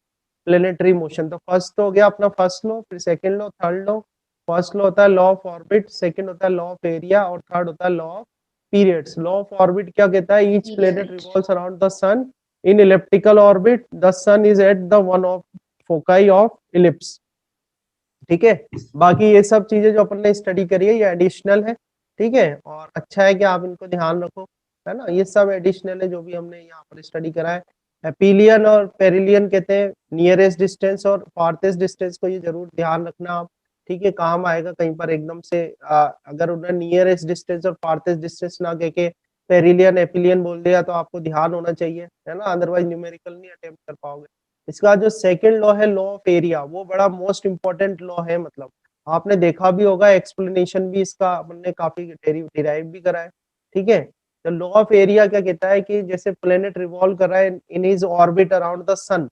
planetary motion. तो फर्स्ट तो हो गया अपना फर्स्ट लॉ, फिर second law, third law. First law होता है लॉ ऑफ ऑर्बिट, सेकंड होता है लॉ ऑफ एरिया, और थर्ड होता है law of periods. Law of orbit क्या कहता है, each planet Period. Revolves around the sun in elliptical orbit, the sun is at the one of foci of ellipse, ठीक है। बाकी ये सब चीजें जो अपन ने स्टडी करी है ये एडिशनल है, ठीक है, और अच्छा है कि आप इनको ध्यान रखो, है ना, ये सब एडिशनल है जो भी हमने यहाँ पर स्टडी करा है। एपीलियन और पेरिलियन कहते हैं नियरेस्ट डिस्टेंस और फारथेस्ट डिस्टेंस को, ये जरूर ध्यान रखना आप, ठीक है, काम आएगा कहीं पर एकदम से। अगर उन्होंने नियरेस्ट डिस्टेंस और फारथेस्ट डिस्टेंस ना कह के पेरिलियन एपीलियन बोल दिया तो आपको ध्यान होना चाहिए, है ना, अदरवाइज न्यूमेरिकल नहीं अटेम्प्ट कर पाओगे। इसका जो सेकंड लॉ है लॉ ऑफ एरिया, वो बड़ा मोस्ट इंपॉर्टेंट लॉ है, मतलब आपने देखा भी होगा, एक्सप्लेनेशन भी इसका हमने काफी डिराइव भी करा है, ठीक है। तो लॉ ऑफ एरिया क्या कहता है कि जैसे प्लेनेट रिवॉल्व कर रहा है in his orbit around the sun,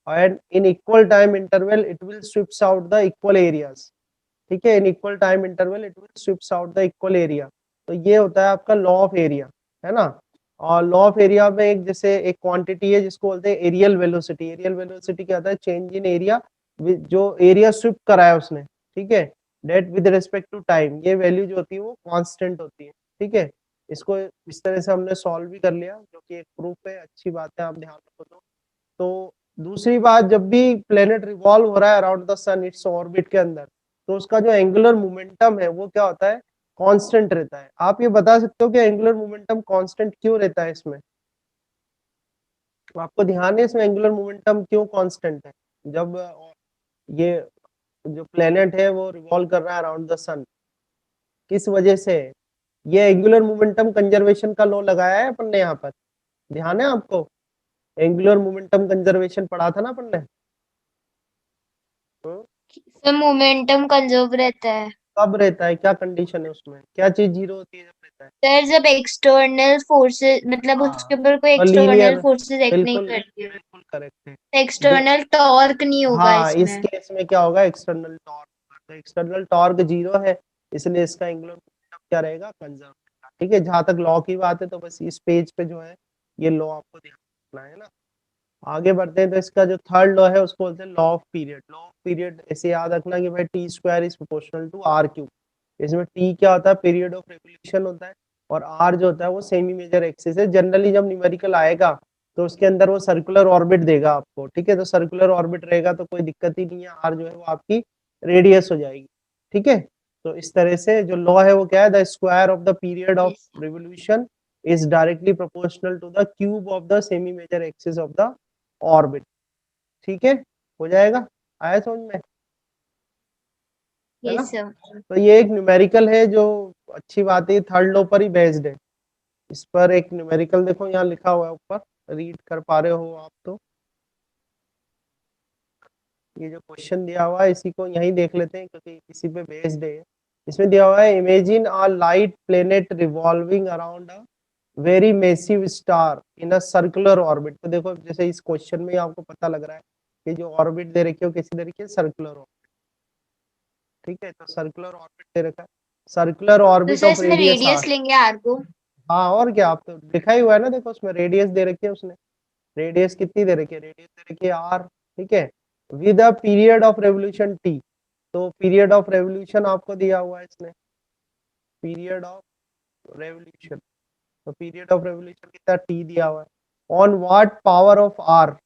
and in equal time interval it will sweeps out the equal areas, ठीक है, in equal time interval it will sweeps out the equal area. तो ये होता है आपका लॉ ऑफ एरिया, है ना। और लॉ ऑफ एरिया में एक जैसे एक क्वांटिटी है जिसको बोलते हैं एरियल वेलोसिटी। एरियल वेलोसिटी क्या होता है, चेंज इन एरिया, जो एरिया स्विप करा है उसने, ठीक है, that with respect to time, ये वैल्यू जो होती है वो कांस्टेंट होती है, ठीक है। इसको इस तरह से हमने सॉल्व भी कर लिया, जो कि एक प्रूफ है, अच्छी बात है, आप ध्यान रखो। तो दूसरी बात, जब भी प्लेनेट रिवॉल्व हो रहा है around the sun its orbit के अंदर, तो उसका जो एंगुलर मोमेंटम है वो क्या होता है, कांस्टेंट रहता है। आप ये बता सकते हो कि एंगुलर मोमेंटम कांस्टेंट क्यों रहता है इसमें, तो आपको ध्यान है इसमें एंगुलर मोमेंटम क्यों कांस्टेंट है, जब ये जो प्लेनेट है वो रिवॉल्व कर रहा है अराउंड द सन, किस वजह से, ये एंगुलर मोमेंटम कंजर्वेशन का लॉ लगाया है अपन ने यहाँ पर, ध्यान है आपको, एंगुलर मोमेंटम कंजर्वेशन पढ़ा था ना अपन ने। सर मोमेंटम कंजर्व रहता है कब रहता है, क्या कंडीशन है उसमें, क्या चीज जीरो होती है जब रहता है, सर, जब एक्सटर्नल फोर्सेस, मतलब उसके हाँ, ऊपर कोई और एक्सटर्नल लीनियर, फोर्सेस एक्ट नहीं बिल्कुल करती है, बिल्कुल करेक्ट है। जो एक्सटर्नल टॉर्क नहीं होगा हाँ, इस इसमें। केस में क्या होगा, एक्सटर्नल टॉर्क, तो एक्सटर्नल टॉर्क जीरो है, इसलिए इसका एंगुलर मोमेंटम क्या रहेगा, कंजर्व रहेगा, ठीक है। जहां तक लॉ की बात है तो बस इस पेज पे जो है ये लॉ आपको ध्यान रखना है ना। आगे बढ़ते हैं, तो इसका जो थर्ड लॉ है उसको बोलते हैं law of period. Law of period ऐसे याद रखना कि भाई T square is proportional to R cube. इसमें टी क्या होता है, पीरियड ऑफ रिवोल्यूशन होता है, और आर जो होता है वो सेमी मेजर एक्सिस है। जनरली जब न्यूमेरिकल आएगा तो उसके अंदर वो सर्कुलर ऑर्बिट देगा आपको, ठीक है। तो सर्कुलर ऑर्बिट रहेगा तो कोई दिक्कत ही नहीं है, आर जो है वो आपकी रेडियस हो जाएगी, ठीक है। तो इस तरह से जो लॉ है वो क्या है, the square of the period of Yes. Revolution is directly proportional to the cube of the semi major axis of the orbit, ठीक है। हो जाएगा, आया समझ में, है ना। Yes, sir. तो ये एक न्यूमेरिकल है जो अच्छी बात है, थर्ड लॉ पर ही बेस्ड है। इस पर एक न्यूमेरिकल देखो यहाँ लिखा हुआ है ऊपर, रीड कर पा रहे हो आप तो। ये जो क्वेश्चन दिया हुआ है इसी को यहीं देख लेते हैं क्योंकि इसी पे बेस्ड है। इसमें दिया हुआ है, imagine a light planet revolving around a very massive star in a circular orbit. तो देखो जैसे इस क्वेश्चन में आपको पता लग रहा है कि जो ऑर्बिट दे रखी है वो किसी तरीके से सर्कुलर ऑर्बिट, ठीक है। तो सर्कुलर ऑर्बिट दे रखा है, सर्कुलर तो ऑर्बिट सर ऑफ इसमें रेडियस आर। रेडियस लेंगे आर को। हाँ और क्या, आप तो लिखा ही हुआ है ना, देखो उसमें रेडियस दे रखी है उसने, रेडियस कितनी दे रखी है, रेडियस दे रखी है आर, ठीक है। With a period of revolution T, तो पीरियड ऑफ रेवोल्यूशन आपको दिया हुआ है इसने, पीरियड ऑफ रेवोल्यूशन, तो पीरियड ऑफ रेवोल्यूशन कितना टी दिया हुआ है। On what power of R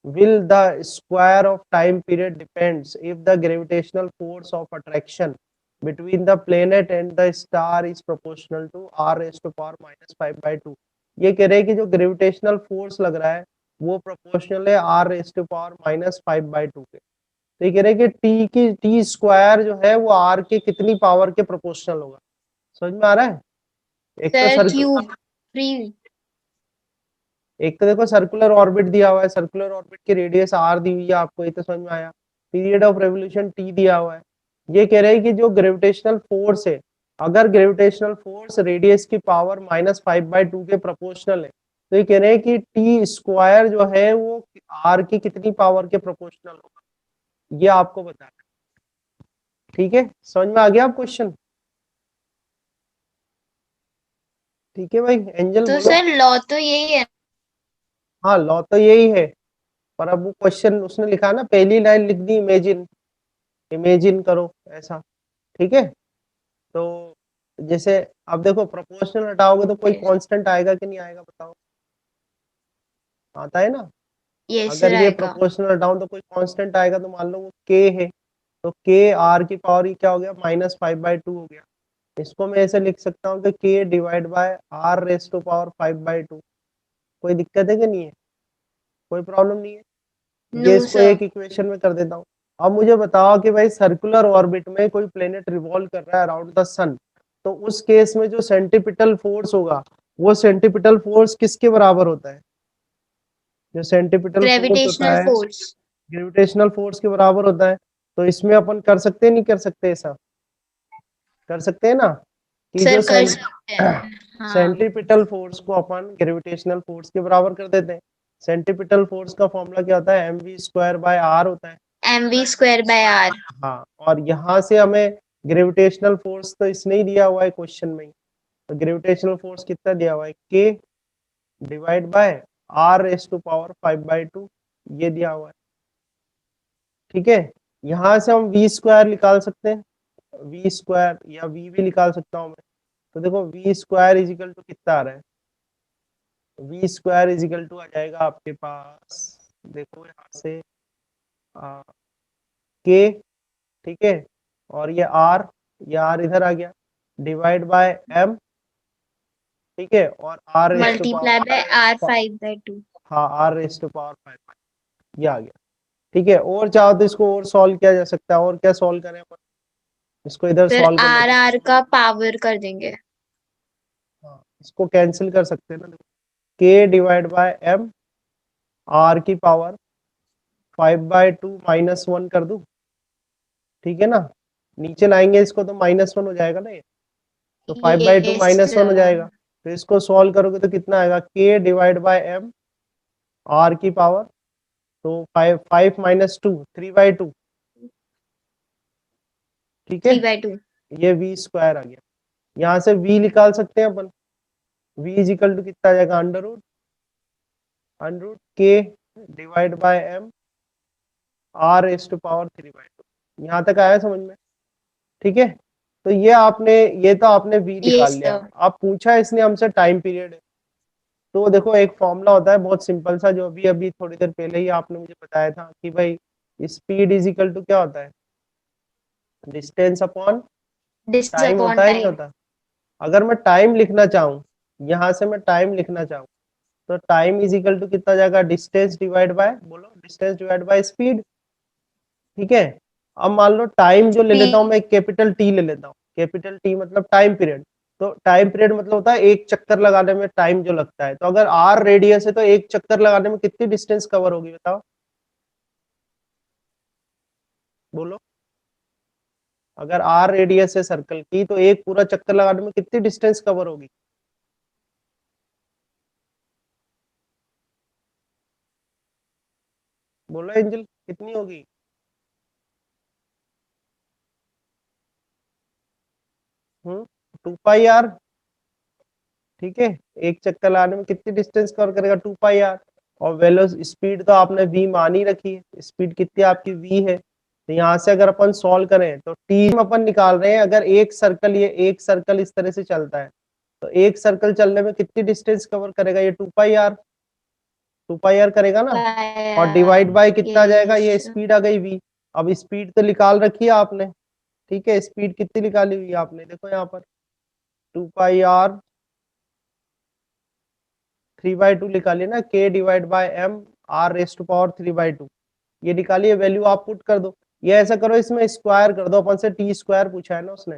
will the square of time period depends if the gravitational force of attraction between the planet and the star is proportional to r raised to power minus 5/2। ये कह रहे हैं कि जो gravitational force लग रहा है वो प्रोपोर्शनल है r raised to power minus 5/2 के। तो ये कह रहे हैं कि t की t स्क्वायर जो है वो r के कितनी पावर के प्रोपोर्शनल होगा। समझ में आ रहा है। एक तो सर सर्कुलर, क्यूब फ्री। एक तो देखो सर्कुलर ऑर्बिट दिया हुआ है, सर्कुलर ऑर्बिट की रेडियस आर दी हुई है आपको, ये तो समझ में आया। पीरियड ऑफ रेवोल्यूशन टी दिया हुआ है। ये कह रहे हैं कि जो ग्रेविटेशनल फोर्स है, अगर ग्रेविटेशनल फोर्स रेडियस की पावर -5/2 के प्रोपोर्शनल है, तो ये कह रहे हैं कि टी स्क्वायर जो है वो आर की कितनी पावर के प्रोपोर्शनल होगा, ये आपको बताना है, ठीक है। समझ में आ गया आप क्वेश्चन, ठीक है भाई, एंजल तो बोलो। सर लॉ तो यही है। हाँ लॉ तो यही है, पर अब वो क्वेश्चन उसने लिखा ना, पहली लाइन लिख दी इमेजिन, इमेजिन करो ऐसा, ठीक है। तो जैसे अब देखो प्रोपोर्शनल हटाओगे तो कोई कांस्टेंट आएगा कि नहीं आएगा बताओ, आता है ना। यस अगर सर ये आएगा। प्रोपोर्शनल हटाऊं तो कोई कांस्टेंट आएगा, तो मान लो वो के है, तो के आर की पावर ही क्या हो गया, -5/2 हो गया। इसको मैं ऐसे लिख सकता हूँ कि K divide by R raised to power 5/2। कोई दिक्कत है कि नहीं है, कोई प्रॉब्लम नहीं है। नो ये इसको सर। एक इक्वेशन में कर देता हूँ। अब मुझे बताओ कि भाई सर्कुलर ऑर्बिट में कोई प्लेनेट रिवॉल्व कर रहा है अराउंड द सन, तो उस केस में जो सेंट्रीपिटल फोर्स होगा वो सेंट्रीपिटल फोर्स किसके बराबर होता है, जो सेंट्रीपिटल फोर्स होता ग्रेविटेशनल है फोर्स। ग्रेविटेशनल फोर्स के बराबर होता है। तो इसमें अपन कर सकते हैं नहीं कर सकते, ऐसा कर सकते हैं ना कि जो सर कर सकते हैं हाँ। सेंट्रीपिटल फोर्स को अपन ग्रेविटेशनल फोर्स के बराबर कर देते हैं। सेंट्रीपिटल फोर्स का फॉर्मूला क्या होता है, mv² बाय r होता है। mv²/r। हाँ, और यहाँ से हमें ग्रेविटेशनल फोर्स तो इसने ही दिया हुआ है क्वेश्चन में ही, तो ग्रेविटेशनल फोर्स कितना दिया हुआ है, K divide by R raised to power 5/2, ये दिया हुआ है, ठीक है। यहाँ से हम वी स्क्वायर निकाल सकते हैं, वी स्क्वायर या वी भी निकाल सकता हूँ मैं। तो देखो वी स्क्वायर इजिकल टू कितना आ रहा है, वी स्क्वायर इजिकल टू आ जाएगा आपके पास, देखो यहाँ से के, ठीक है, और ये आर इधर आ गया, डिवाइड बाय एम, ठीक है, और R raised to multiply by r power, 5/2। हाँ आर रेस टू पावर 5, ये आ गया, ठीक है। और चाहो तो इसको और सॉल्व किया जा सकता है, और क्या सॉल्व करें अपन, इसको इधर फिर सॉल्व कर आर लेते हैं। आर का पावर कर देंगे। हाँ, इसको कैंसिल कर सकते हैं ना, के डिवाइड बाय एम, आर की पावर 5/2 -1 कर दूं, ठीक है ना। नीचे लाएंगे इसको तो -1 हो जाएगा ना ये, तो 5/2 यस -1 हो सर। जाएगा। तो इसको सॉल्व करोगे तो कितना आएगा, के डिवाइड बाय एम, आर की पावर, तो 5 - 2 3/2, ठीक है। 3/2। ये वी स्क्वायर आ गया। यहाँ से वी निकाल सकते हैं अपन, वी इजिकल टू कितना आ जाएगा, under root K divide by M, R raised to power 3/2। यहाँ तक आया समझ में, ठीक है। तो ये तो आपने वी निकाल यस लिया। सर। अब पूछा इसने हमसे टाइम पीरियड, तो देखो एक फॉर्मूला होता है बहुत सिंपल सा, जो अभी अभी थोड़ी देर पहले ही आपने मुझे बताया था कि भाई स्पीड इज इक्वल टू क्या होता है, डिस्टेंस अपॉन डिस्टेंस टाइम होता अपॉन है नहीं टाइम। होता। अगर मैं टाइम लिखना चाहूँ, यहाँ से मैं टाइम लिखना चाहूँ, तो टाइम इज इक्वल टू कितना जाएगा, डिस्टेंस डिवाइड बाय, बोलो डिस्टेंस डिवाइड बाय स्पीड। ठीक है, अब मान लो टाइम जो ले लेता हूँ मैं, कैपिटल टी ले लेता हूँ, कैपिटल टी मतलब टाइम पीरियड। तो टाइम पीरियड मतलब होता है एक चक्कर लगाने में टाइम जो लगता है। तो अगर आर रेडियस है तो एक चक्कर लगाने में कितनी डिस्टेंस कवर होगी बताओ, बोलो। अगर आर रेडियस है सर्कल की तो एक पूरा चक्कर लगाने में कितनी डिस्टेंस कवर होगी, बोलो एंजल कितनी होगी। 2 पाई आर। ठीक है, एक चक्कर लगाने में कितनी डिस्टेंस कवर करेगा, 2 पाई आर। और वेलोसिटी स्पीड तो आपने v मान ही रखी है, स्पीड कितनी आपकी v है। तो यहाँ से अगर अपन सॉल्व करें तो टी अपन निकाल रहे हैं, अगर एक सर्कल, ये एक सर्कल इस तरह से चलता है तो एक सर्कल चलने में कितनी डिस्टेंस कवर करेगा, ये 2 पाई आर, 2 पाई आर करेगा ना। और डिवाइड बाय कितना आ जाएगा, ये यस। स्पीड आ गई v। अब स्पीड तो निकाल रखी है आपने, ठीक है, स्पीड कितनी निकाली हुई है आपने, देखो यहाँ पर 2 पाई आर 3/2 निकालिए ना, k divide by m r raised to power 3/2, ये निकालिए वैल्यू आप पुट कर दो। ये ऐसा करो इसमें स्क्वायर कर दो, अपन से टी स्क्वायर पूछा है ना उसने,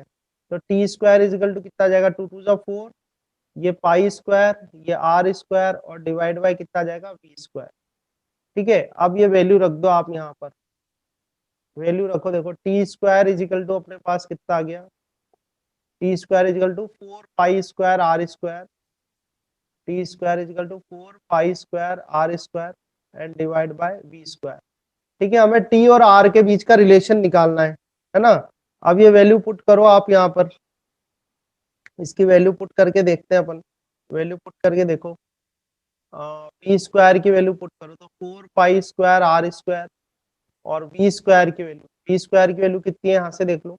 तो T square is equal to कितना आ जाएगा, 2 2 4, ये पाई स्क्वायर, ये आर स्क्वायर, और डिवाइड बाय कितना आ जाएगा, वी स्क्वायर। ठीक है, अब ये वैल्यू रख दो आप यहाँ पर, वैल्यू रखो, देखो T square is equal to अपने पास कितना आ गया, T square is equal to 4 pi square R square, T square is equal to 4 pi square R square and divide by V square. ठीक है, हमें टी और आर के बीच का रिलेशन निकालना है ना। अब ये वैल्यू पुट करो आप यहाँ पर, इसकी वैल्यू पुट करके देखते हैं अपन, वैल्यू पुट करके देखो, वी स्क्वायर की वैल्यू पुट करो तो 4 पाई स्क्वायर आर स्क्वायर, और वी स्क्वायर की वैल्यू, वी स्क्वायर की वैल्यू कितनी है यहाँ से देख लो,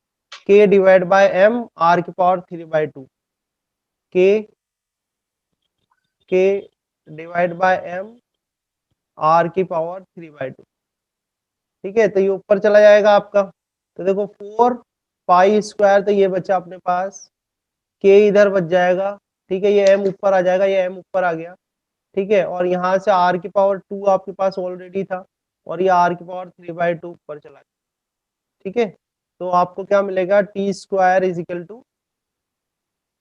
के डिवाइड बाय एम आर की पावर 3/2, के के डिवाइड बाय एम आर की पावर 3/2। ठीक है, तो ये ऊपर चला जाएगा आपका, तो देखो 4 पाई स्क्वायर, तो ये बचा अपने पास, के इधर बच जाएगा। ठीक है, ये एम ऊपर आ जाएगा, ये एम ऊपर आ गया। ठीक है, और यहाँ से आर की पावर 2 आपके पास ऑलरेडी था, और ये आर की पावर 3/2 ऊपर चला गया। ठीक है, तो आपको क्या मिलेगा, T square is equal to,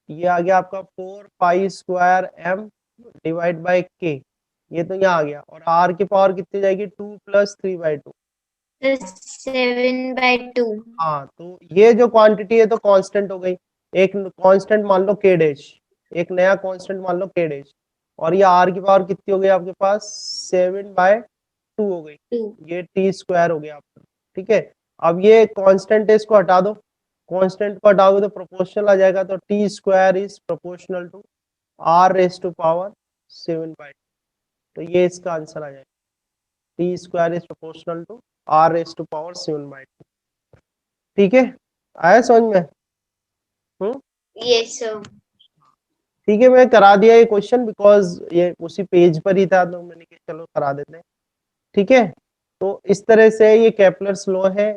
ये आ गया आपका 4 pi square M divide by K, ये तो यहाँ आ गया, और आर की पावर कितनी जाएगी, 2 + 3/2। 7/2। हाँ, तो ये जो क्वांटिटी है तो कांस्टेंट हो गई, एक कांस्टेंट मान लो के डैश, एक नया कांस्टेंट मान लो के डैश, और ये आर की पावर कितनी हो गई आपके पास, 7/2 हो गई, 2। ये टी स्क्वायर हो गया आपका। ठीक है, अब ये कांस्टेंट है, इसको हटा दो, कांस्टेंट को हटाओगे तो प्रोपोर्शनल आ जाएगा, तो T square is proportional to R raised to power 7/2। तो ये इसका आंसर आ जाएगा, T square is proportional to R raised to power 7/2। ठीक है, आया समझ में। Yes sir. ठीक है, मैं करा दिया ये क्वेश्चन, बिकॉज ये उसी पेज पर ही था तो मैंने कहा चलो करा देते हैं। ठीक है, तो इस तरह से ये केपलर्स लॉ है,